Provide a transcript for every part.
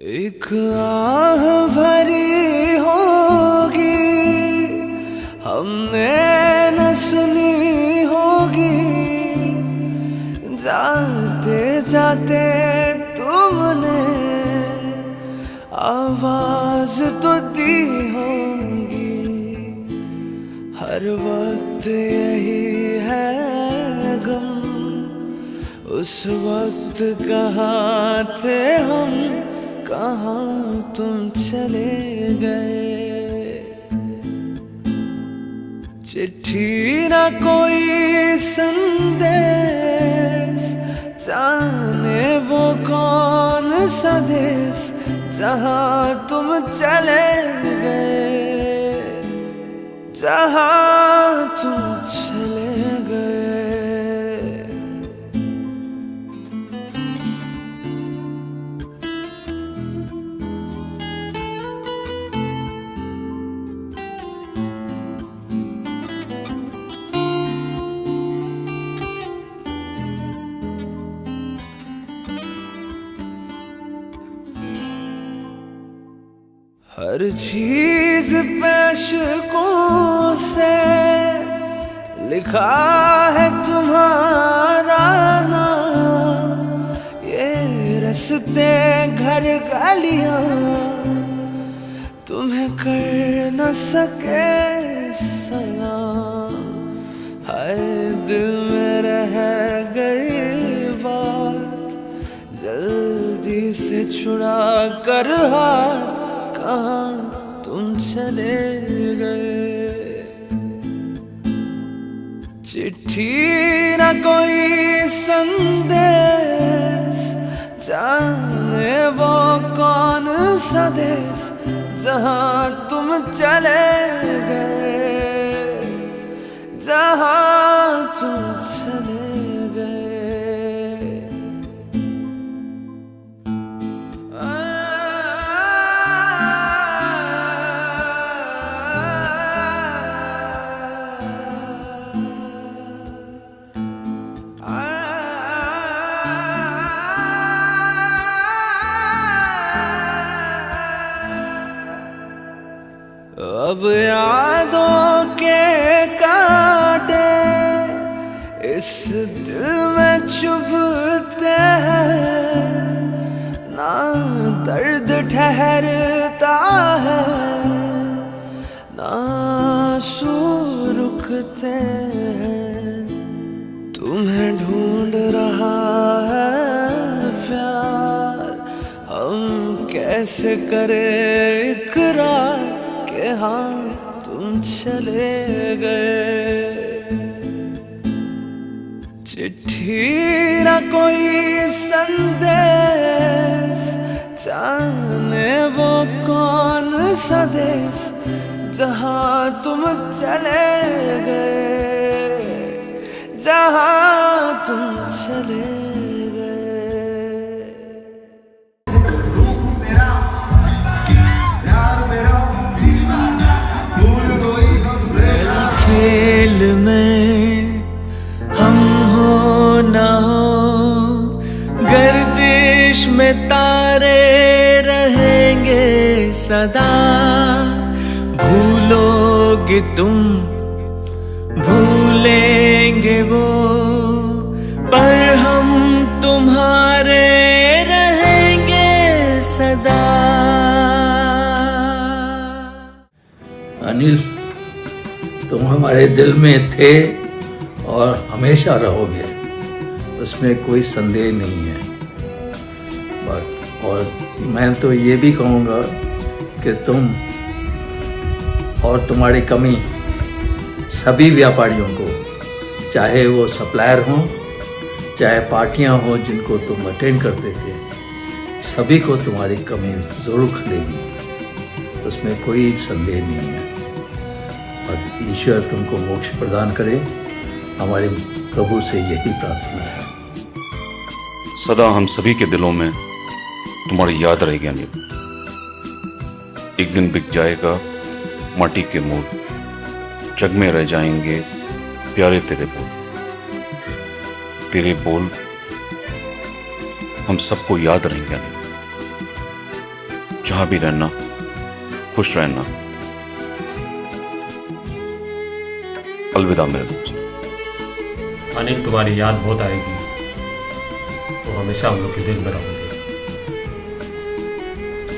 एक आह भरी होगी हमने न सुनी होगी, जाते जाते तुमने आवाज तो दी होगी। हर वक्त यही है गम, उस वक्त कहाँ थे हम, कहाँ तुम चले गए। चिट्ठी ना कोई संदेश, जाने वो कौन सा देश, जहाँ तुम चले गए, जहाँ तुम चले गए। हर चीज पैशकों से लिखा है तुम्हारा नाम, ये रस्ते घर गलियां तुम्हें कर न सके सलाम। हाय दिल में रह गई बात, जल्दी से छुड़ा कर हाथ, कहाँ तुम चले गए। चिट्ठी ना कोई संदेश, जाने वो कौन सा देश, जहाँ तुम चले गए, जहाँ तुम चले गए। अब यादों के कांटे इस दिल में चुभते हैं, ना दर्द ठहरता है, ना आंसू रुकते हैं। तुम्हें ढूंढ रहा है प्यार, हम कैसे करें इकरार कि हाँ तुम चले गए। चिट्ठी ना कोई संदेश, जाने वो कौन सा देश, जहाँ तुम चले गए, जहाँ तुम चले गए। खेल में हम हो ना हो, गर्दिश में तारे रहेंगे सदा। भूलोगे तुम, भूलेंगे वो, पर हम तुम्हारे रहेंगे सदा। अनिल, तुम हमारे दिल में थे और हमेशा रहोगे, उसमें कोई संदेह नहीं है। और मैं तो ये भी कहूँगा कि तुम और तुम्हारी कमी सभी व्यापारियों को, चाहे वो सप्लायर हों, चाहे पार्टियां हों जिनको तुम अटेंड करते थे, सभी को तुम्हारी कमी ज़रूर खलेगी, उसमें कोई संदेह नहीं है। और ईश्वर तुमको मोक्ष प्रदान करे, हमारे प्रभु से यही प्रार्थना है। सदा हम सभी के दिलों में तुम्हारी याद रहेगी अनिल। एक दिन बिक जाएगा माटी के मोल, जग में रह जाएंगे प्यारे तेरे बोल। तेरे बोल हम सबको याद रहेंगे। जहाँ भी रहना, खुश रहना। अलविदा मेरे दोस्त। अनिल, तुम्हारी याद बहुत आएगी, तो हमेशा हम लोग के दिल में रहोगे।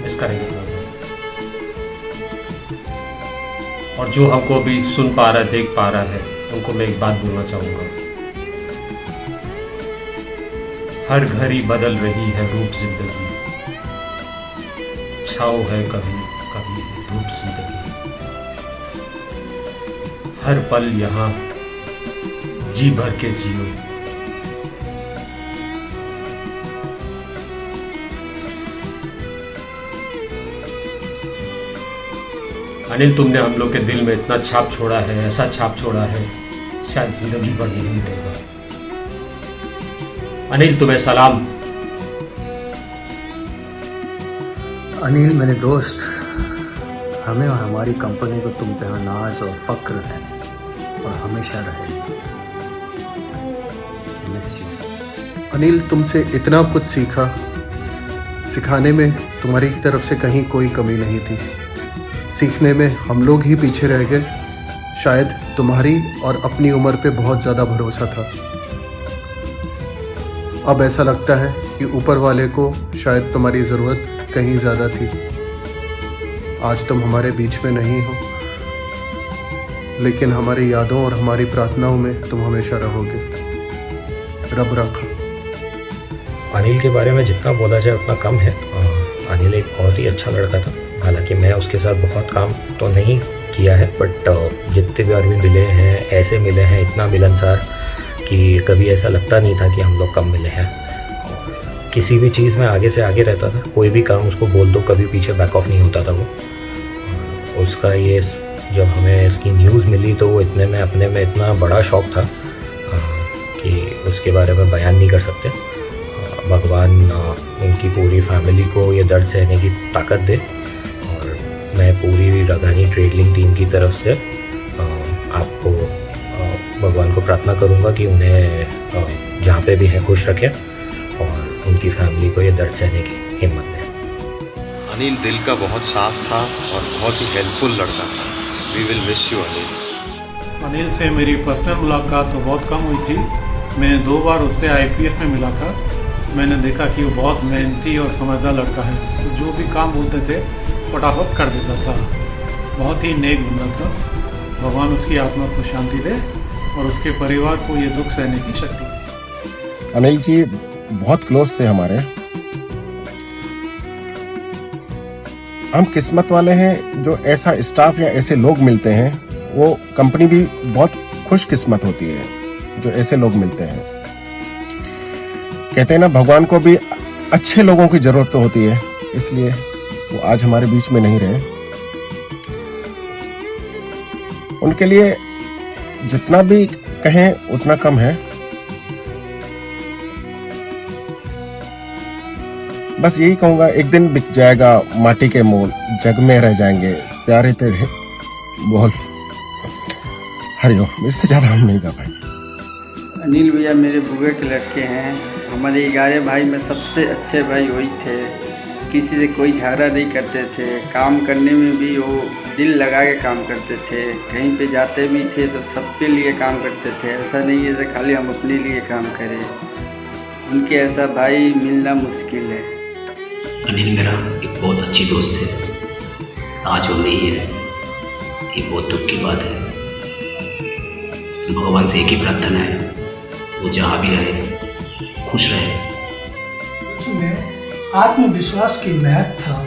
मिस करेंगे तुम्हें। और जो हमको भी सुन पा रहा है, देख पा रहा है, उनको मैं एक बात बोलना चाहूँगा। हर घड़ी बदल रही है रूप जिंदगी, छाओ है कभी कभी धूप जिंदगी। हर पल यहाँ जी भर के जियो। अनिल, तुमने हम लोग के दिल में इतना छाप छोड़ा है, ऐसा छाप छोड़ा है, शायद जिंदगी भर नहीं मिटेगा। अनिल, तुम्हें सलाम। अनिल मेरे दोस्त, हमें और हमारी कंपनी को तुम पे नाज और फक्र है और हमेशा रहेगा। Miss you. अनिल, तुमसे इतना कुछ सीखा, सिखाने में तुम्हारी तरफ से कहीं कोई कमी नहीं थी। सीखने में हम लोग ही पीछे रह गए। शायद तुम्हारी और अपनी उम्र पे बहुत ज़्यादा भरोसा था। अब ऐसा लगता है कि ऊपर वाले को शायद तुम्हारी ज़रूरत कहीं ज़्यादा थी। आज तुम हमारे बीच में नहीं हो, लेकिन हमारी यादों और हमारी प्रार्थनाओं में तुम हमेशा रहोगे। रब रखा। अनिल के बारे में जितना बोला जाए उतना कम है। अनिल एक बहुत ही अच्छा लड़का था। हालांकि मैं उसके साथ बहुत काम तो नहीं किया है, बट जितने भी आदमी मिले हैं ऐसे मिले हैं, इतना मिलनसार कि कभी ऐसा लगता नहीं था कि हम लोग कम मिले हैं। किसी भी चीज़ में आगे से आगे रहता था। कोई भी काम उसको बोल दो, कभी पीछे बैक ऑफ नहीं होता था वो। उसका ये जब हमें इसकी न्यूज़ मिली तो वो इतने में अपने में इतना बड़ा शौक था कि उसके बारे में बयान नहीं कर सकते। भगवान उनकी पूरी फैमिली को ये दर्द सहने की ताकत दे। और मैं पूरी रगानी ट्रेडलिंग टीम की तरफ से आपको भगवान को प्रार्थना करूंगा कि उन्हें जहाँ पे भी हैं खुश रखें और उनकी फैमिली को ये दर्द सहने की हिम्मत दें। अनिल दिल का बहुत साफ था और बहुत ही हेल्पफुल लड़का था। We will miss you Anil. Anil से मेरी पर्सनल मुलाकात तो बहुत कम हुई थी। मैंने 2 बार उससे IPF में मिला था। मैंने देखा कि वो बहुत मेहनती और समझदार लड़का है। उसको जो भी काम बोलते थे फटाफट कर देता था। बहुत ही नेक बंदा था। भगवान उसकी आत्मा को शांति दे और उसके परिवार को ये दुख सहने की शक्ति दे। अनिल जी बहुत क्लोज थे हमारे। हम किस्मत वाले हैं जो ऐसा स्टाफ या ऐसे लोग मिलते हैं। वो कंपनी भी बहुत खुशकिस्मत होती है जो ऐसे लोग मिलते हैं। कहते हैं ना, भगवान को भी अच्छे लोगों की जरूरत तो होती है, इसलिए वो आज हमारे बीच में नहीं रहे। उनके लिए जितना भी कहें उतना कम है। बस यही कहूंगा, एक दिन बिक जाएगा माटी के मोल, जग में रह जाएंगे प्यारे तेरे बोल। हरिओम। इससे ज्यादा हम नहीं गा पाएंगे। अनिल भैया मेरे बुआ के लड़के हैं। हमारे 11 भाई में सबसे अच्छे भाई वही थे। किसी से कोई झगड़ा नहीं करते थे। काम करने में भी वो दिल लगा के काम करते थे। कहीं पे जाते भी थे तो सबके लिए काम करते थे। ऐसा नहीं है कि खाली हम अपने लिए काम करें। उनके ऐसा भाई मिलना मुश्किल है। अनिल मेरा एक बहुत अच्छी दोस्त है। आज वो नहीं है, ये बहुत दुख की बात है। भगवान से एक ही प्रार्थना है, वो जहाँ भी रहे खुश रहे। उसमें आत्मविश्वास की महक था,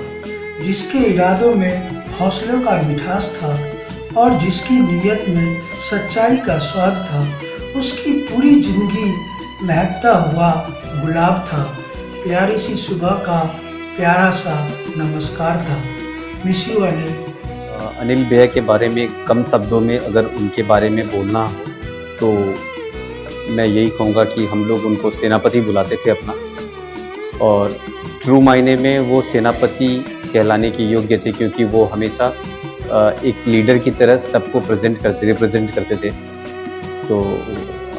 जिसके इरादों में हौसलों का मिठास था और जिसकी नीयत में सच्चाई का स्वाद था। उसकी पूरी जिंदगी महकता हुआ गुलाब था। प्यारी सी सुबह का प्यारा सा नमस्कार था। Miss you Anil. अनिल भैया के बारे में कम शब्दों में अगर उनके बारे में बोलना हो तो मैं यही कहूँगा कि हम लोग उनको सेनापति बुलाते थे अपना। और ट्रू मायने में वो सेनापति कहलाने के योग्य थे, क्योंकि वो हमेशा एक लीडर की तरह सबको रिप्रेजेंट करते थे। तो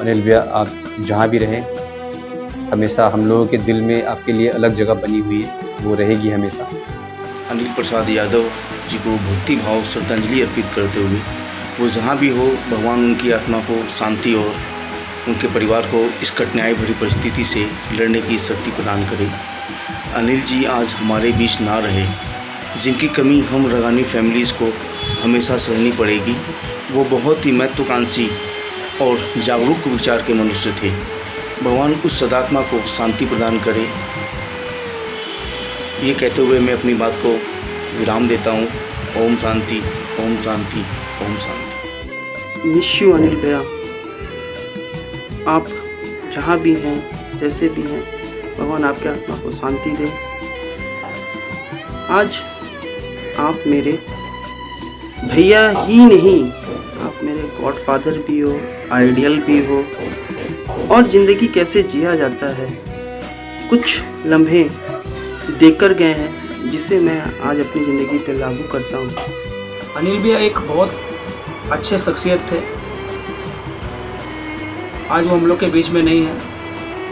अनिल भैया, आप जहाँ भी रहें, हमेशा हम लोगों के दिल में आपके लिए अलग जगह बनी हुई है, वो रहेगी हमेशा। अनिल प्रसाद यादव जी को भक्ति भाव श्रद्धांजलि अर्पित करते हुए वो जहाँ भी हो भगवान उनकी आत्मा को शांति और उनके परिवार को इस कठिनाई भरी परिस्थिति से लड़ने की शक्ति प्रदान करे। अनिल जी आज हमारे बीच ना रहे, जिनकी कमी हम रगानी फैमिलीज़ को हमेशा सहनी पड़ेगी। वो बहुत ही महत्वाकांक्षी और जागरूक विचार के मनुष्य थे। भगवान उस सदात्मा को शांति प्रदान करे। ये कहते हुए मैं अपनी बात को विराम देता हूँ। ओम शांति, ओम शांति, ओम शांति। मिस यू अनिल भैया, आप जहाँ भी हैं, जैसे भी हैं, भगवान आपके आत्मा को शांति दे। आज आप मेरे भैया ही नहीं, आप मेरे गॉडफादर भी हो, आइडियल भी हो। और ज़िंदगी कैसे जिया जाता है कुछ लम्हे देखकर गए हैं, जिसे मैं आज अपनी ज़िंदगी पे लागू करता हूँ। अनिल भैया एक बहुत अच्छे शख्सियत थे। आज वो हम लोग के बीच में नहीं है,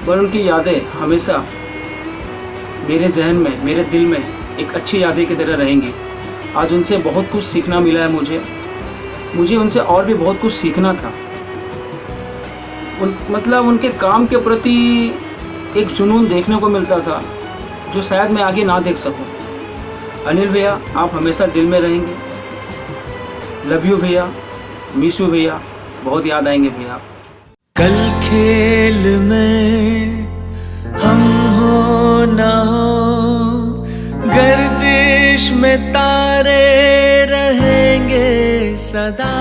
पर उनकी यादें हमेशा मेरे जहन में, मेरे दिल में एक अच्छी यादें की तरह रहेंगी। आज उनसे बहुत कुछ सीखना मिला है मुझे उनसे और भी बहुत कुछ सीखना था। मतलब उनके काम के प्रति एक जुनून देखने को मिलता था जो शायद मैं आगे ना देख सकूं। अनिल भैया आप हमेशा दिल में रहेंगे। लव यू भैया, मिस यू भैया, बहुत याद आएंगे भैया। कल खेल में हम हो ना हो, गर्दिश में तारे रहेंगे सदा।